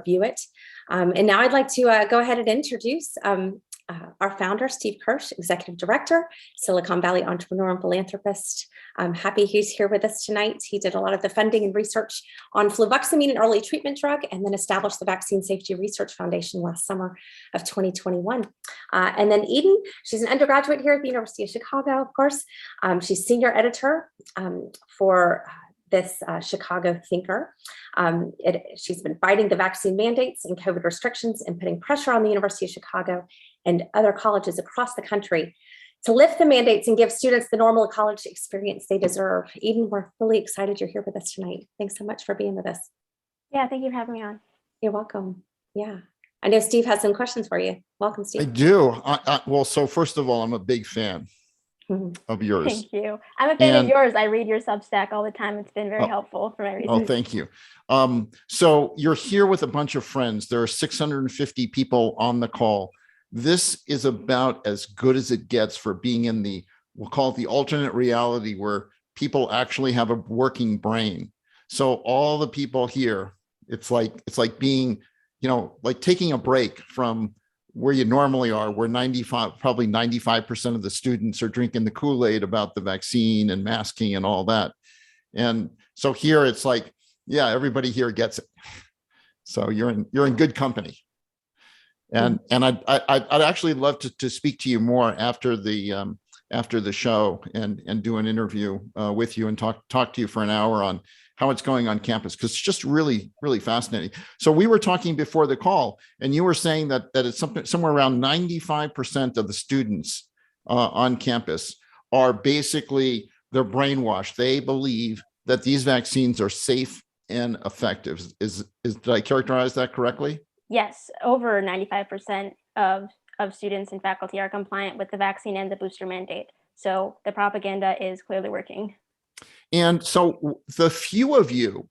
review it. And now I'd like to go ahead and introduce our founder, Steve Kirsch, Executive Director, Silicon Valley entrepreneur and philanthropist. I'm happy he's here with us tonight. He did a lot of the funding and research on fluvoxamine, an early treatment drug, and then established the Vaccine Safety Research Foundation last summer of 2021. And then Eden, she's an undergraduate here at the University of Chicago, of course. She's senior editor for this Chicago Thinker. She's been fighting the vaccine mandates and COVID restrictions and putting pressure on the University of Chicago and other colleges across the country to lift the mandates and give students the normal college experience they deserve. Eden, we're really excited you're here with us tonight. Thanks so much for being with us. Yeah, thank you for having me on. You're welcome. Yeah. I know Steve has some questions for you. Welcome, Steve. I do. Well, so first of all, I'm a big fan of yours. Thank you. I'm a fan of yours. I read your Substack all the time. It's been very helpful for my reasons. Oh, thank you. So you're here with a bunch of friends. There are 650 people on the call. This is about as good as it gets for being in the, we'll call it the alternate reality where people actually have a working brain. So all the people here, it's like being, like taking a break from where you normally are, where probably 95% of the students are drinking the Kool-Aid about the vaccine and masking and all that. And so here it's like, yeah, everybody here gets it. So you're in good company. And I'd actually love to speak to you more after the show and do an interview with you and talk to you for an hour on how it's going on campus, because it's just really, really fascinating. So we were talking before the call, and you were saying that it's somewhere around 95% of the students on campus are basically, they're brainwashed. They believe that these vaccines are safe and effective. Did I characterize that correctly? Yes, over 95% of students and faculty are compliant with the vaccine and the booster mandate. So the propaganda is clearly working. And so the few of you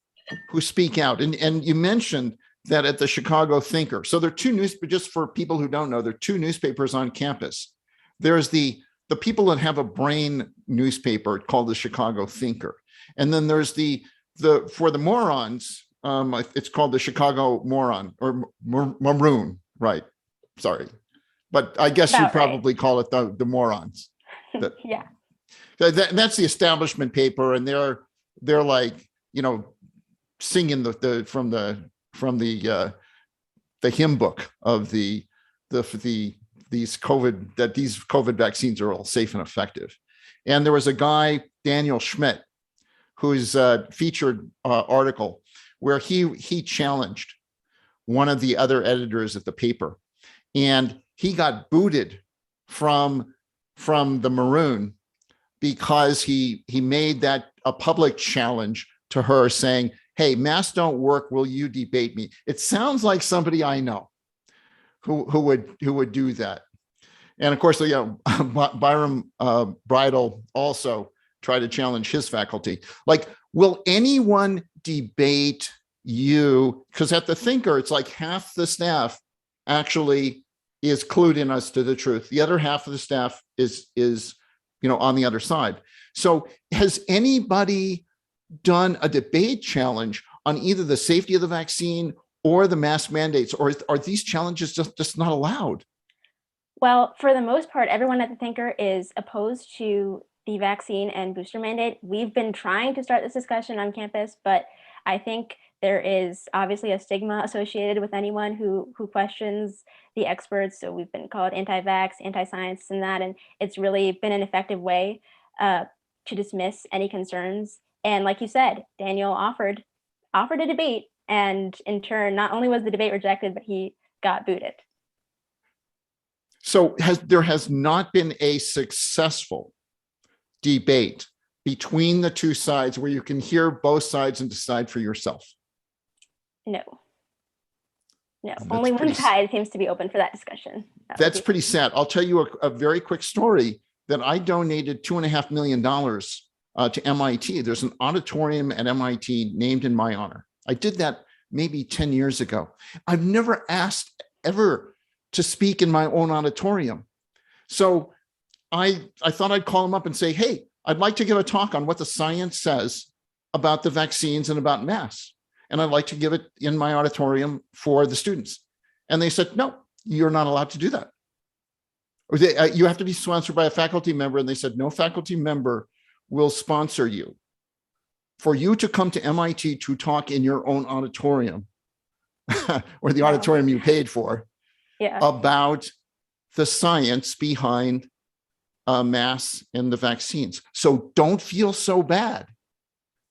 who speak out, and you mentioned that at the Chicago Thinker. So there are two newspapers, just for people who don't know, there are two newspapers on campus. There's the people that have a brain newspaper called the Chicago Thinker. And then there's for the morons, it's called the Chicago Moron or Maroon, right? Sorry. But I guess you probably call it the morons. Yeah. That's the establishment paper, and they're like, singing from the hymn book of these COVID vaccines are all safe and effective. And there was a guy, Daniel Schmidt, whose featured article where he challenged one of the other editors at the paper, and he got booted from the Maroon because he made that a public challenge to her saying, hey, masks don't work, will you debate me? It sounds like somebody I know who would do that. And of course, Byram Bridle also tried to challenge his faculty. Like, will anyone debate you? Because at the Thinker, it's like half the staff actually is clued in as to the truth. The other half of the staff is on the other side. So has anybody done a debate challenge on either the safety of the vaccine or the mask mandates, or are these challenges just not allowed? Well, for the most part, everyone at the Thinker is opposed to the vaccine and booster mandate. We've been trying to start this discussion on campus, but I think there is obviously a stigma associated with anyone who questions the experts. So we've been called anti-vax, anti-science, and that, and it's really been an effective way to dismiss any concerns. And like you said, Daniel offered a debate, and in turn, not only was the debate rejected, but he got booted. So there has not been a successful debate between the two sides where you can hear both sides and decide for yourself? No, only one side seems to be open for that discussion. That's pretty sad. I'll tell you a very quick story that I donated $2.5 million to MIT. There's an auditorium at MIT named in my honor. I did that maybe 10 years ago. I've never asked ever to speak in my own auditorium. So I thought I'd call him up and say, hey, I'd like to give a talk on what the science says about the vaccines and about masks. and I'd like to give it in my auditorium for the students. And they said, no, you're not allowed to do that. Or you have to be sponsored by a faculty member. And they said, no faculty member will sponsor you. For you to come to MIT to talk in your own auditorium or the auditorium you paid for about the science behind masks and the vaccines. So don't feel so bad,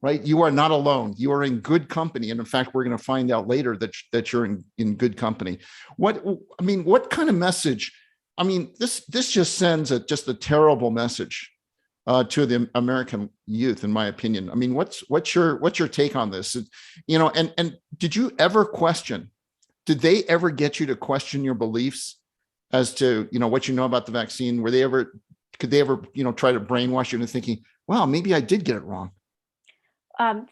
right? You are not alone. You are in good company. And in fact, we're going to find out later that you're in good company. What kind of message? I mean, this just sends just a terrible message to the American youth, in my opinion. I mean, what's your take on this? You know, and did you ever question? Did they ever get you to question your beliefs as to, you know, what you know about the vaccine? Could they ever, you know, try to brainwash you into thinking, wow, maybe I did get it wrong?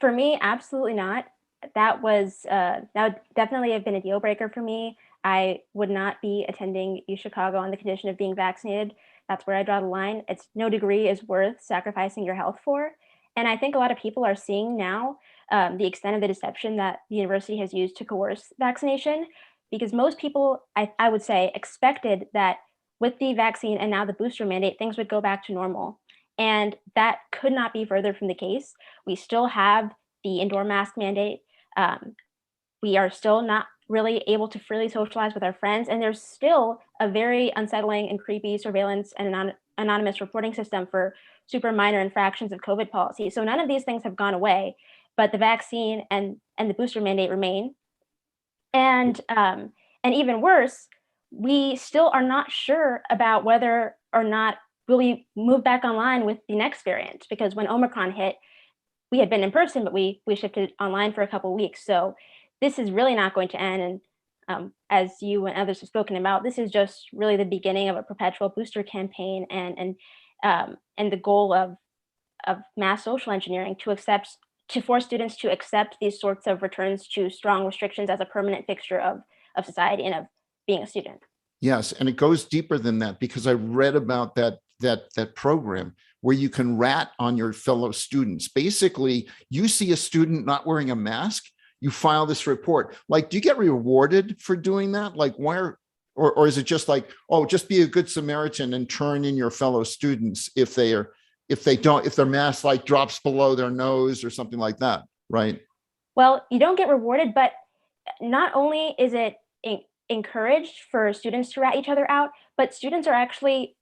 For me, absolutely not. That would definitely have been a deal breaker for me. I would not be attending UChicago on the condition of being vaccinated. That's where I draw the line. It's no degree is worth sacrificing your health for. And I think a lot of people are seeing now the extent of the deception that the university has used to coerce vaccination, because most people, I would say, expected that with the vaccine and now the booster mandate, things would go back to normal. And that could not be further from the case. We still have the indoor mask mandate. We are still not really able to freely socialize with our friends. And there's still a very unsettling and creepy surveillance and anonymous reporting system for super minor infractions of COVID policy. So none of these things have gone away, but the vaccine and the booster mandate remain. And even worse, we still are not sure about whether or not will we move back online with the next variant, because when Omicron hit, we had been in person, but we shifted online for a couple of weeks. So this is really not going to end. And as you and others have spoken about, this is just really the beginning of a perpetual booster campaign and the goal of mass social engineering to force students to accept these sorts of returns to strong restrictions as a permanent fixture of society and of being a student. Yes, and it goes deeper than that, because I read about that program where you can rat on your fellow students. Basically, you see a student not wearing a mask, you file this report. Like, do you get rewarded for doing that? Like, why or is it just like, oh, just be a good Samaritan and turn in your fellow students if their mask like drops below their nose or something like that, right? Well, you don't get rewarded, but not only is it encouraged for students to rat each other out, but students are actually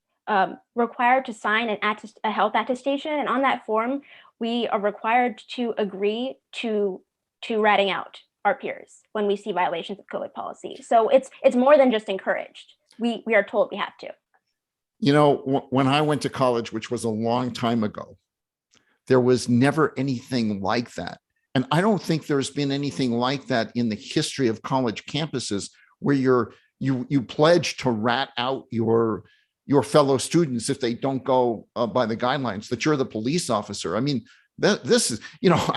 required to sign a health attestation. And on that form, we are required to agree to ratting out our peers when we see violations of COVID policy. So it's more than just encouraged. We are told we have to. You know, when I went to college, which was a long time ago, there was never anything like that. And I don't think there's been anything like that in the history of college campuses, where you pledge to rat out your fellow students if they don't go by the guidelines, that you're the police officer. I mean, this is, you know,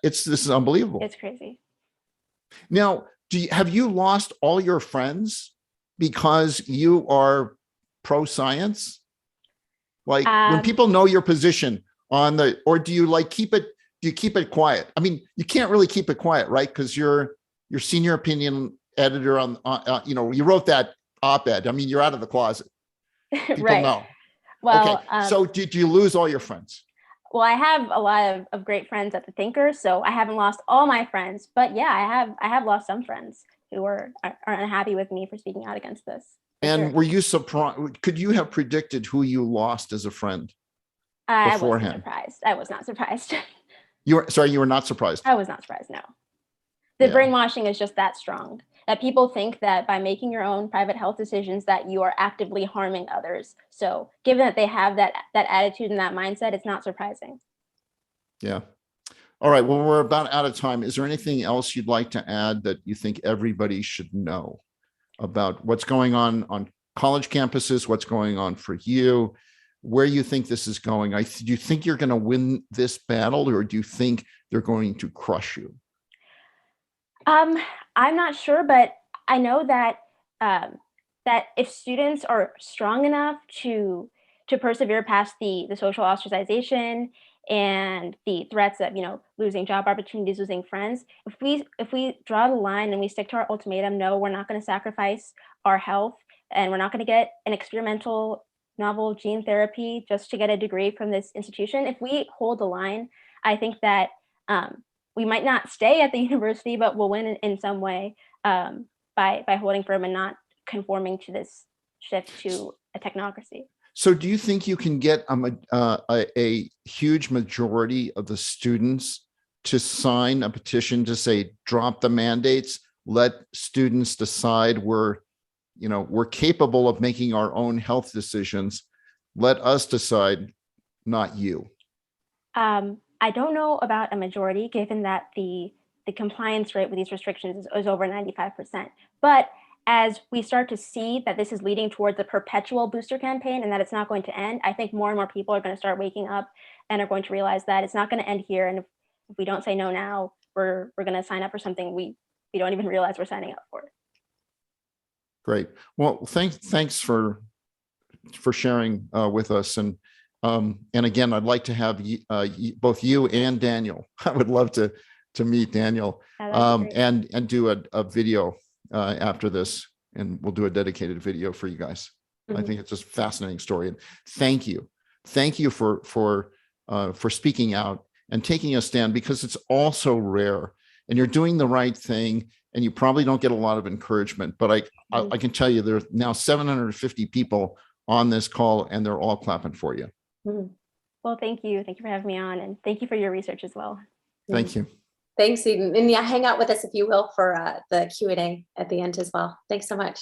this is unbelievable. It's crazy. Now, have you lost all your friends because you are pro-science? Like, when people know your position on or do you like keep it quiet? I mean, you can't really keep it quiet, right? Because you're your senior opinion editor on you know, you wrote that op-ed. I mean, you're out of the closet. People right. know. Well, okay. So did you lose all your friends? Well, I have a lot of great friends at the Thinker, so I haven't lost all my friends, but yeah, I have lost some friends who are unhappy with me for speaking out against this. And sure. Were you surprised? Could you have predicted who you lost as a friend beforehand? I was not surprised. You were not surprised. I was not surprised. No, the brainwashing is just that strong, that people think that by making your own private health decisions that you are actively harming others. So given that they have that attitude and that mindset, it's not surprising. Yeah. All right. Well, we're about out of time. Is there anything else you'd like to add that you think everybody should know about what's going on college campuses, what's going on for you, where you think this is going? Do you think you're going to win this battle, or do you think they're going to crush you? I'm not sure, but I know that that if students are strong enough to persevere past the social ostracization and the threats of, losing job opportunities, losing friends. If we draw the line and we stick to our ultimatum, no, we're not going to sacrifice our health, and we're not going to get an experimental novel gene therapy just to get a degree from this institution. If we hold the line, I think that we might not stay at the university, but we'll win in some way by holding firm and not conforming to this shift to a technocracy. So do you think you can get a huge majority of the students to sign a petition to say, drop the mandates, let students decide we're capable of making our own health decisions. Let us decide, not you? I don't know about a majority, given that the compliance rate with these restrictions is over 95%. But as we start to see that this is leading towards a perpetual booster campaign and that it's not going to end, I think more and more people are going to start waking up and are going to realize that it's not going to end here. And if we don't say no now, we're going to sign up for something we don't even realize we're signing up for. Great. Well, thanks for sharing with us. And again, I'd like to have both you and Daniel. I would love to meet Daniel and do a video after this, and we'll do a dedicated video for you guys. I think it's just a fascinating story. And thank you for speaking out and taking a stand, because it's all so rare, and you're doing the right thing, and you probably don't get a lot of encouragement, but I can tell you there's now 750 people on this call, and they're all clapping for you. Well, thank you. Thank you for having me on, and thank you for your research as well. Thank you. Thanks, Eden. And yeah, hang out with us if you will for the Q&A at the end as well. Thanks so much.